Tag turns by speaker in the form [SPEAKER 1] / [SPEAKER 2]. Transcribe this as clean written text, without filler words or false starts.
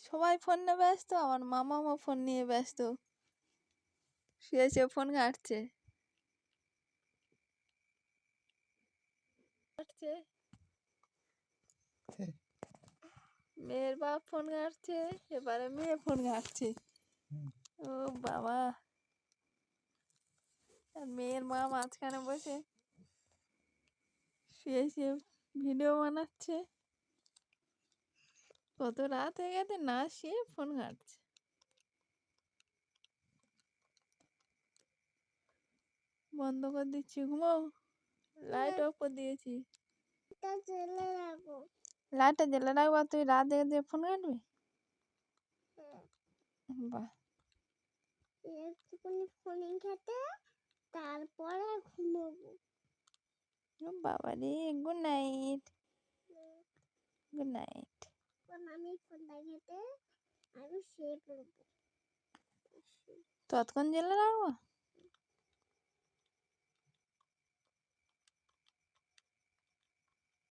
[SPEAKER 1] সবাই ফোন নিয়ে ব্যস্ত, আমার মামাও ফোন নিয়ে ব্যস্ত, শুয়েছে ফোন ঘাঁটছে। মেয়ের বাপ ফোন ঘাঁটছে, এবারে মেয়ে ফোন ঘাঁটছে। ও বাবা, আর মেয়ের মা মাঝখানে বসে শুয়ে শুয়ে ভিডিও বানাচ্ছে। কত রাত হয়ে গেছে, না শুয়ে ফোন ঘাঁটছে। বন্ধ করে দিচ্ছি, ঘুমাও। লাইট অফ করে দিয়েছি। লাইটটা জ্বেলে রাখবো, তুই রাত জেগে ফোন ঘাঁটবি? বাহ,
[SPEAKER 2] একটুখানি ফোন ঘাঁটে তারপরে ঘুমাবো।
[SPEAKER 1] বাবা রে, গুড নাইট। Good night.
[SPEAKER 2] আমি ফোনটা ঘেঁটে আমি শুয়ে পড়বো।
[SPEAKER 1] ততক্ষণ জ্বেলে রাখবো।